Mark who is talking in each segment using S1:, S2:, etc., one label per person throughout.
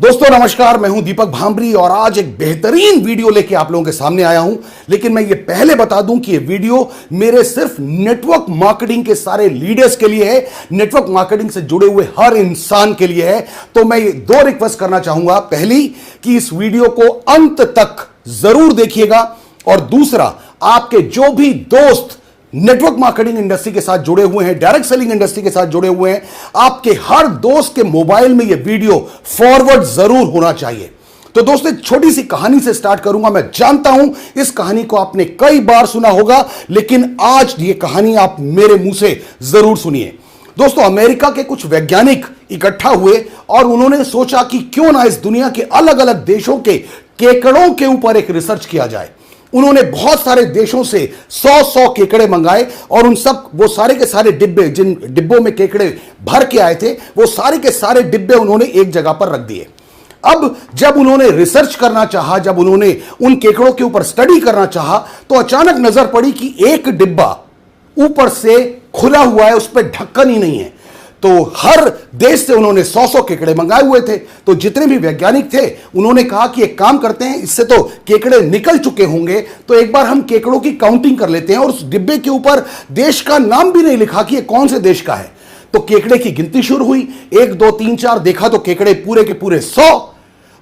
S1: दोस्तों नमस्कार, मैं हूं दीपक भांबरी और आज एक बेहतरीन वीडियो लेके आप लोगों के सामने आया हूं। लेकिन मैं ये पहले बता दूं कि ये वीडियो मेरे सिर्फ नेटवर्क मार्केटिंग के सारे लीडर्स के लिए है, नेटवर्क मार्केटिंग से जुड़े हुए हर इंसान के लिए है। तो मैं ये दो रिक्वेस्ट करना चाहूंगा। पहली कि इस वीडियो को अंत तक जरूर देखिएगा, और दूसरा, आपके जो भी दोस्त नेटवर्क मार्केटिंग इंडस्ट्री के साथ जुड़े हुए हैं, डायरेक्ट सेलिंग इंडस्ट्री के साथ जुड़े हुए हैं, आपके हर दोस्त के मोबाइल में यह वीडियो फॉरवर्ड जरूर होना चाहिए। तो दोस्तों, एक छोटी सी कहानी से स्टार्ट करूंगा। मैं जानता हूं इस कहानी को आपने कई बार सुना होगा, लेकिन आज ये कहानी आप मेरे मुंह से जरूर सुनिए। दोस्तों, अमेरिका के कुछ वैज्ञानिक इकट्ठा हुए और उन्होंने सोचा कि क्यों ना इस दुनिया के अलग अलग देशों के केकड़ों के ऊपर एक रिसर्च किया जाए। उन्होंने बहुत सारे देशों से 100 केकड़े मंगाए और उन सब वो सारे के सारे डिब्बे, जिन डिब्बों में केकड़े भर के आए थे, वो सारे के सारे डिब्बे उन्होंने एक जगह पर रख दिए। अब जब उन्होंने रिसर्च करना चाहा, जब उन्होंने उन केकड़ों के ऊपर स्टडी करना चाहा, तो अचानक नजर पड़ी कि एक डिब्बा ऊपर से खुला हुआ है, उस पर ढक्कन ही नहीं है। तो हर देश से उन्होंने 100 केकड़े मंगाए हुए थे। तो जितने भी वैज्ञानिक थे, उन्होंने कहा कि एक काम करते हैं, इससे तो केकड़े निकल चुके होंगे, तो एक बार हम केकड़ों की काउंटिंग कर लेते हैं। और उस डिब्बे के ऊपर देश का नाम भी नहीं लिखा कि ये कौन से देश का है। तो केकड़े की गिनती शुरू हुई, 1 2 3 4, देखा तो केकड़े पूरे के पूरे 100,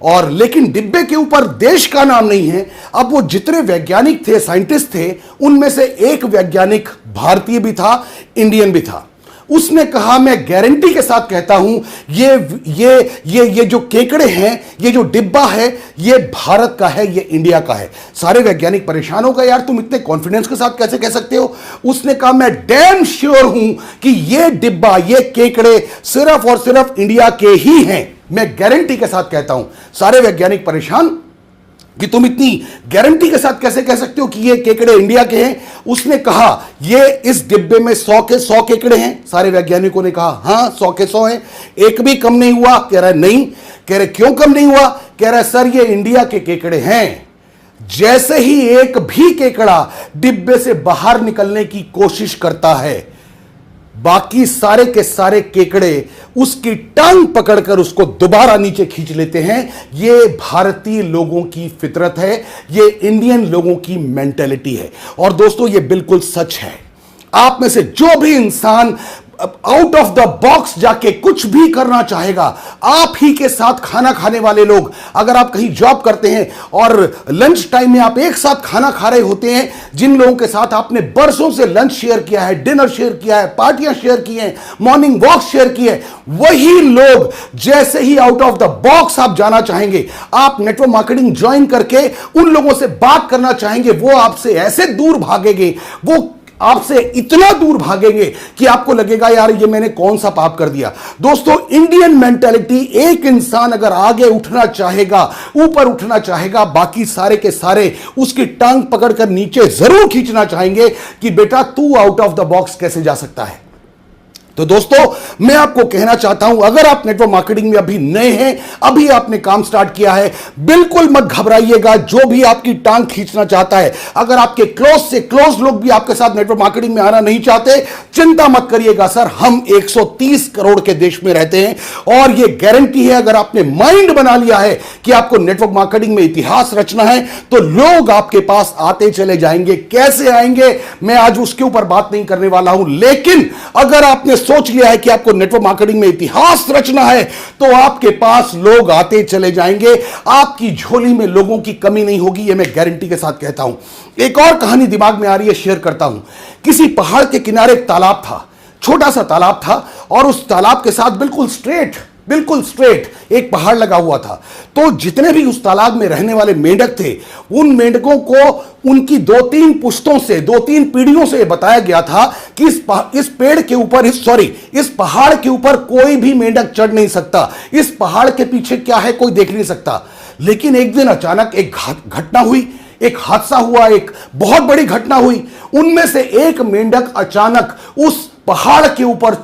S1: और लेकिन डिब्बे के ऊपर देश का नाम नहीं है। अब वो जितने वैज्ञानिक थे, साइंटिस्ट थे, उनमें से एक वैज्ञानिक भारतीय भी था, इंडियन भी था। उसने कहा, मैं गारंटी के साथ कहता हूं, ये जो केकड़े हैं, ये जो डिब्बा है, ये भारत का है, ये इंडिया का है। सारे वैज्ञानिक परेशान हो गए, यार तुम इतने कॉन्फिडेंस के साथ कैसे कह सकते हो। उसने कहा, मैं डैम श्योर हूं कि ये डिब्बा, ये केकड़े सिर्फ और सिर्फ इंडिया के ही हैं। मैं गारंटी के साथ कहता हूं। सारे वैज्ञानिक परेशान कि तुम इतनी गारंटी के साथ कैसे कह सकते हो कि ये केकड़े इंडिया के हैं। उसने कहा, ये इस डिब्बे में 100 के 100 केकड़े हैं। सारे वैज्ञानिकों ने कहा, हां 100 के 100 हैं, एक भी कम नहीं हुआ। कह रहा है नहीं। कह रहे क्यों कम नहीं हुआ। कह रहा है सर, ये इंडिया के केकड़े हैं। जैसे ही एक भी केकड़ा डिब्बे से बाहर निकलने की कोशिश करता है, बाकी सारे के सारे केकड़े उसकी टांग पकड़कर उसको दोबारा नीचे खींच लेते हैं। ये भारतीय लोगों की फितरत है, ये इंडियन लोगों की मेंटेलिटी है। और दोस्तों, ये बिल्कुल सच है। आप में से जो भी इंसान आउट ऑफ द बॉक्स जाके कुछ भी करना चाहेगा, आप ही के साथ खाना खाने वाले लोग, अगर आप कहीं जॉब करते हैं और लंच टाइम में आप एक साथ खाना खा रहे होते हैं, जिन लोगों के साथ आपने बरसों से लंच शेयर किया है, डिनर शेयर किया है, पार्टियां शेयर की हैं, मॉर्निंग वॉक शेयर की है, वही लोग जैसे ही आउट ऑफ द बॉक्स आप जाना चाहेंगे, आप नेटवर्क मार्केटिंग ज्वाइन करके उन लोगों से बात करना चाहेंगे, वो आपसे ऐसे दूर भागेंगे, वो आपसे इतना दूर भागेंगे कि आपको लगेगा यार ये मैंने कौन सा पाप कर दिया। दोस्तों, इंडियन मेंटालिटी, एक इंसान अगर आगे उठना चाहेगा, ऊपर उठना चाहेगा, बाकी सारे के सारे उसकी टांग पकड़कर नीचे जरूर खींचना चाहेंगे कि बेटा तू आउट ऑफ द बॉक्स कैसे जा सकता है। तो दोस्तों, मैं आपको कहना चाहता हूं, अगर आप नेटवर्क मार्केटिंग में अभी नए हैं, अभी आपने काम स्टार्ट किया है, बिल्कुल मत घबराइएगा। जो भी आपकी टांग खींचना चाहता है, अगर आपके क्लोज से क्लोज लोग भी आपके साथ नेटवर्क मार्केटिंग में आना नहीं चाहते, चिंता मत करिएगा सर। हम 130 करोड़ के देश में रहते हैं और यह गारंटी है, अगर आपने माइंड बना लिया है कि आपको नेटवर्क मार्केटिंग में इतिहास रचना है, तो लोग आपके पास आते चले जाएंगे। कैसे आएंगे, मैं आज उसके ऊपर बात नहीं करने वाला हूं। लेकिन अगर आपने सोच लिया है कि आपको नेटवर्क मार्केटिंग में इतिहास रचना है, तो आपके पास लोग आते चले जाएंगे। आपकी झोली में लोगों की कमी नहीं होगी, यह मैं गारंटी के साथ कहता हूं। एक और कहानी दिमाग में आ रही है, शेयर करता हूं। किसी पहाड़ के किनारे एक तालाब था, छोटा सा तालाब था, और उस तालाब के साथ बिल्कुल स्ट्रेट एक पहाड़ लगा हुआ था। तो जितने भी उस तालाब में रहने वाले मेंढक थे, उन मेंढकों को उनकी 2-3 पुश्तों से, 2-3 पीढ़ियों से बताया गया था कि इस पेड़ के ऊपर, इस पहाड़ के ऊपर कोई भी मेंढक चढ़ नहीं सकता। इस पहाड़ के पीछे क्या है कोई देख नहीं सकता। लेकिन एक दिन अचानक एक घटना हुई, एक हादसा हुआ, एक बहुत बड़ी घटना हुई। उनमें से एक मेंढक अचानक उस पहाड़ के ऊपर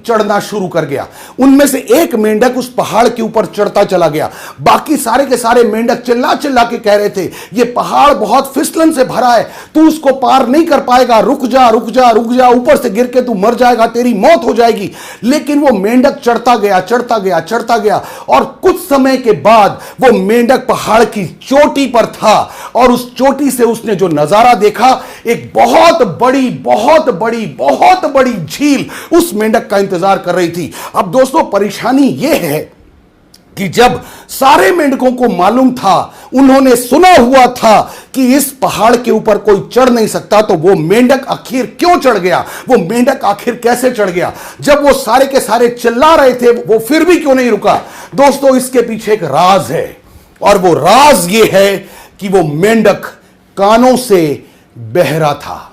S1: चढ़ना शुरू कर गया। उनमें से एक मेंढक उस पहाड़ के ऊपर चढ़ता चला गया। बाकी सारे के सारे मेंढक चिल्ला चिल्ला के कह रहे थे, ये पहाड़ बहुत फिसलन से भरा है, तू उसको पार नहीं कर पाएगा, रुक जा रुक जा रुक जा, ऊपर से गिर के तू मर जाएगा, तेरी मौत हो जाएगी। लेकिन वो मेंढक चढ़ता गया चढ़ता गया चढ़ता गया, और कुछ समय के बाद वो मेंढक पहाड़ की चोटी पर था, और उस चोटी से उसने जो नजारा देखा, एक बहुत बड़ी बहुत बड़ी बहुत बड़ी झील उस मेंढक का इंतजार कर रही थी। अब दोस्तों, परेशानी यह है कि जब सारे मेंढकों को मालूम था, उन्होंने सुना हुआ था कि इस पहाड़ के ऊपर कोई चढ़ नहीं सकता, तो वो मेंढक आखिर क्यों चढ़ गया, वो मेंढक आखिर कैसे चढ़ गया? जब वो सारे के सारे चिल्ला रहे थे, वो फिर भी क्यों नहीं रुका? दोस्तों, इसके पीछे एक राज है, और वो राज ये है कि वो मेंढक कानों से बहरा था।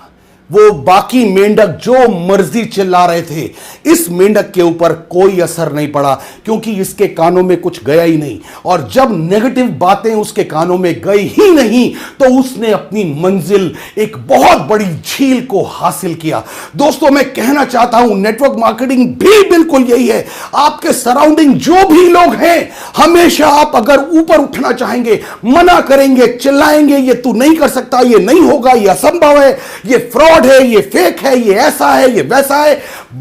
S1: वो बाकी मेंढक जो मर्जी चिल्ला रहे थे, इस मेंढक के ऊपर कोई असर नहीं पड़ा, क्योंकि इसके कानों में कुछ गया ही नहीं। और जब नेगेटिव बातें उसके कानों में गई ही नहीं, तो उसने अपनी मंजिल, एक बहुत बड़ी झील को हासिल किया। दोस्तों, मैं कहना चाहता हूं, नेटवर्क मार्केटिंग भी बिल्कुल यही है। आपके सराउंडिंग जो भी लोग हैं, हमेशा आप अगर ऊपर उठना चाहेंगे, मना करेंगे, चिल्लाएंगे, ये तू नहीं कर सकता, ये नहीं होगा, ये असंभव है, ये फ्रॉड है, ये फेक है, ये ऐसा है, ये वैसा है,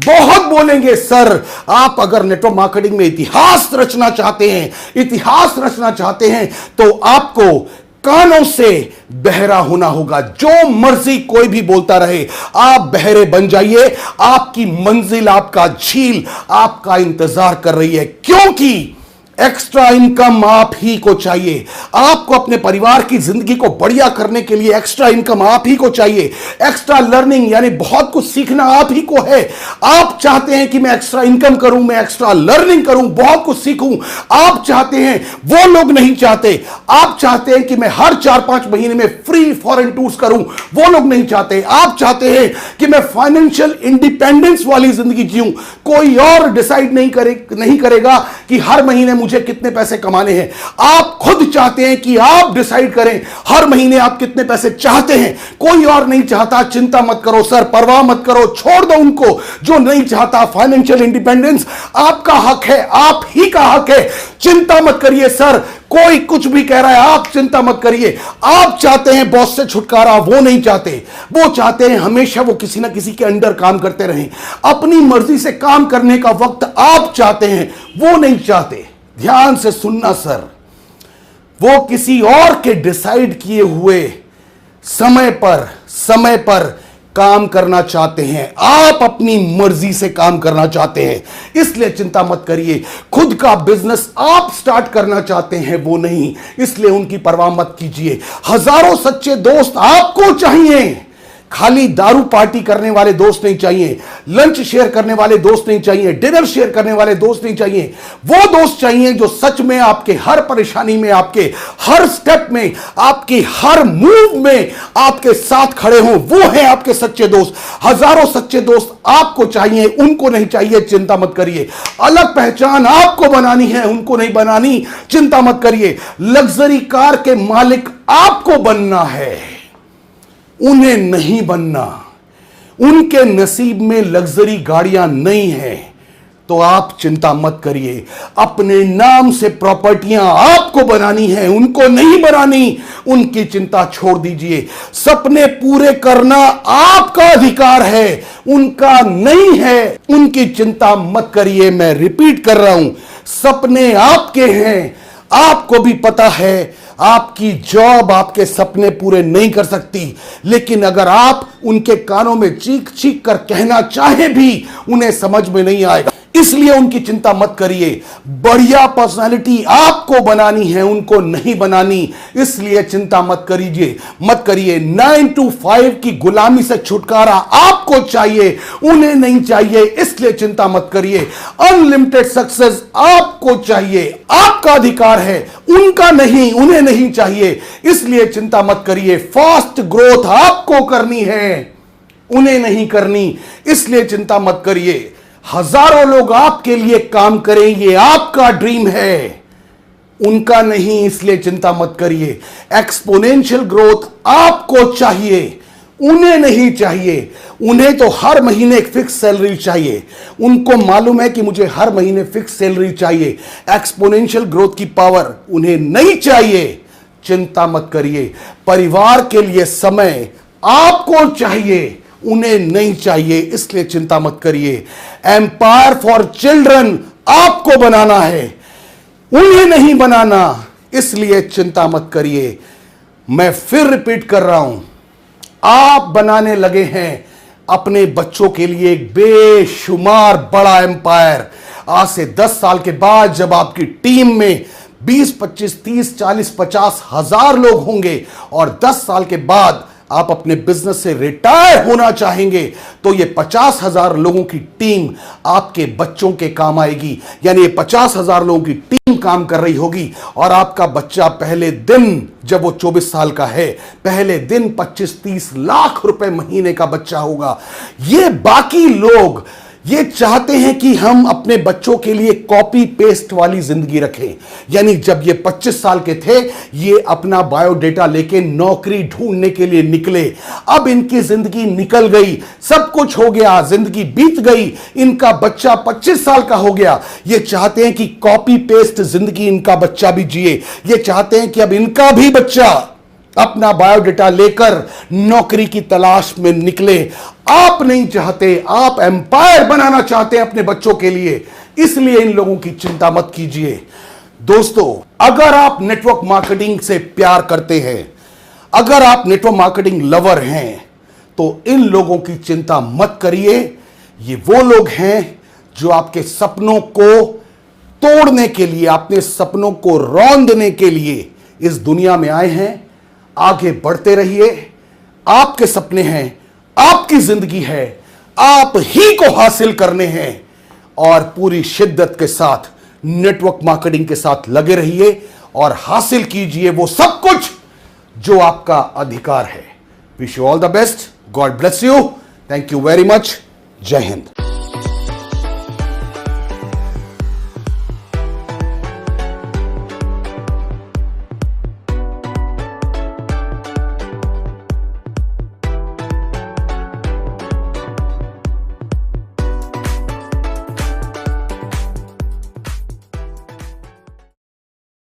S1: बहुत बोलेंगे। सर, आप अगर नेटवर्क मार्केटिंग में इतिहास रचना चाहते हैं, इतिहास रचना चाहते हैं, तो आपको कानों से बहरा होना होगा। जो मर्जी कोई भी बोलता रहे, आप बहरे बन जाइए। आपकी मंजिल, आपका झील आपका इंतजार कर रही है, क्योंकि एक्स्ट्रा इनकम आप ही को चाहिए। आपको अपने परिवार की जिंदगी को बढ़िया करने के लिए एक्स्ट्रा इनकम आप ही को चाहिए। एक्स्ट्रा लर्निंग यानी बहुत कुछ सीखना आप ही को है। आप चाहते हैं कि मैं एक्स्ट्रा इनकम करूं, मैं एक्स्ट्रा लर्निंग करूं, बहुत कुछ सीखूं। आप चाहते हैं, वो लोग नहीं चाहते। आप चाहते हैं कि मैं हर 4-5 महीने में फ्री फॉरेन टूर्स करूं, वो लोग नहीं चाहते। आप चाहते हैं कि मैं फाइनेंशियल इंडिपेंडेंस वाली जिंदगी जीऊं, कोई और डिसाइड नहीं करेगा कि हर महीने मुझे कितने पैसे कमाने हैं। आप खुद चाहते हैं कि आप डिसाइड करें हर महीने आप कितने पैसे चाहते हैं, कोई और नहीं चाहता। चिंता मत करो सर, परवाह मत करो, छोड़ दो उनको जो नहीं चाहता। फाइनेंशियल इंडिपेंडेंस आपका हक है, आप ही का हक है। चिंता मत करिए सर, कोई कुछ भी कह रहा है, आप चिंता मत करिए। आप चाहते हैं बॉस से छुटकारा, वो नहीं चाहते। वो चाहते हैं हमेशा वो किसी ना किसी के अंडर काम करते रहें। अपनी मर्जी से काम करने का वक्त आप चाहते हैं, वो नहीं चाहते। ध्यान से सुनना सर, वो किसी और के डिसाइड किए हुए समय पर काम करना चाहते हैं। आप अपनी मर्जी से काम करना चाहते हैं, इसलिए चिंता मत करिए। खुद का बिजनेस आप स्टार्ट करना चाहते हैं, वो नहीं, इसलिए उनकी परवाह मत कीजिए। हजारों सच्चे दोस्त आपको चाहिए। खाली दारू पार्टी करने वाले दोस्त नहीं चाहिए, लंच शेयर करने वाले दोस्त नहीं चाहिए, डिनर शेयर करने वाले दोस्त नहीं चाहिए। वो दोस्त चाहिए जो सच में आपके हर परेशानी में, आपके हर स्टेप में, आपके हर मूव में आपके साथ खड़े हों। वो हैं आपके सच्चे दोस्त। हजारों सच्चे दोस्त आपको चाहिए, उनको नहीं चाहिए, चिंता मत करिए। अलग पहचान आपको बनानी है, उनको नहीं बनानी, चिंता मत करिए। लग्जरी कार के मालिक आपको बनना है, उन्हें नहीं बनना। उनके नसीब में लग्जरी गाड़ियां नहीं है, तो आप चिंता मत करिए। अपने नाम से प्रॉपर्टियां आपको बनानी है, उनको नहीं बनानी। उनकी चिंता छोड़ दीजिए। सपने पूरे करना आपका अधिकार है, उनका नहीं है। उनकी चिंता मत करिए। मैं रिपीट कर रहा हूं, सपने आपके हैं। आपको भी पता है आपकी जॉब आपके सपने पूरे नहीं कर सकती, लेकिन अगर आप उनके कानों में चीख चीख कर कहना चाहे भी, उन्हें समझ में नहीं आएगा। इसलिए उनकी चिंता मत करिए। बढ़िया पर्सनालिटी आपको बनानी है, उनको नहीं बनानी, इसलिए चिंता मत करिए। 9 to 5 की गुलामी से छुटकारा आपको चाहिए, उन्हें नहीं चाहिए, इसलिए चिंता मत करिए। अनलिमिटेड सक्सेस आपको चाहिए, आपका अधिकार है, उनका नहीं, उन्हें नहीं चाहिए, इसलिए चिंता मत करिए। फास्ट ग्रोथ आपको करनी है, उन्हें नहीं करनी, इसलिए चिंता मत करिए। हजारों लोग आपके लिए काम करें, ये आपका ड्रीम है, उनका नहीं, इसलिए चिंता मत करिए। एक्सपोनेंशियल ग्रोथ आपको चाहिए, उन्हें नहीं चाहिए। उन्हें तो हर महीने एक फिक्स सैलरी चाहिए। उनको मालूम है कि मुझे हर महीने फिक्स सैलरी चाहिए। एक्सपोनेंशियल ग्रोथ की पावर उन्हें नहीं चाहिए। चिंता मत करिए, परिवार के लिए समय आपको चाहिए, उन्हें नहीं चाहिए, इसलिए चिंता मत करिए। एम्पायर फॉर चिल्ड्रन आपको बनाना है, उन्हें नहीं बनाना, इसलिए चिंता मत करिए। मैं फिर रिपीट कर रहा हूं, आप बनाने लगे हैं अपने बच्चों के लिए एक बेशुमार बड़ा एम्पायर। आज से 10 साल के बाद जब आपकी टीम में 20, 25, 30, 40, 50 हजार लोग होंगे और 10 साल के बाद आप अपने बिजनेस से रिटायर होना चाहेंगे, तो ये 50,000 लोगों की टीम आपके बच्चों के काम आएगी। यानी ये 50,000 लोगों की टीम काम कर रही होगी और आपका बच्चा पहले दिन, जब वो 24 साल का है, पहले दिन 25-30 लाख रुपए महीने का बच्चा होगा। ये बाकी लोग ये चाहते हैं कि हम अपने बच्चों के लिए कॉपी पेस्ट वाली जिंदगी रखें। यानी जब ये 25 साल के थे, ये अपना बायोडेटा लेके नौकरी ढूंढने के लिए निकले। अब इनकी जिंदगी निकल गई, सब कुछ हो गया, जिंदगी बीत गई, इनका बच्चा 25 साल का हो गया। ये चाहते हैं कि कॉपी पेस्ट जिंदगी इनका बच्चा भी जिए। ये चाहते हैं कि अब इनका भी बच्चा अपना बायोडेटा लेकर नौकरी की तलाश में निकले। आप नहीं चाहते, आप एम्पायर बनाना चाहते हैं अपने बच्चों के लिए, इसलिए इन लोगों की चिंता मत कीजिए। दोस्तों, अगर आप नेटवर्क मार्केटिंग से प्यार करते हैं, अगर आप नेटवर्क मार्केटिंग लवर हैं, तो इन लोगों की चिंता मत करिए। ये वो लोग हैं जो आपके सपनों को तोड़ने के लिए, अपने सपनों को रौंदने के लिए इस दुनिया में आए हैं। आगे बढ़ते रहिए, आपके सपने हैं, आपकी जिंदगी है, आप ही को हासिल करने हैं और पूरी शिद्दत के साथ नेटवर्क मार्केटिंग के साथ लगे रहिए और हासिल कीजिए वो सब कुछ जो आपका अधिकार है। Wish you all the best, God bless you, thank you very much, जय हिंद।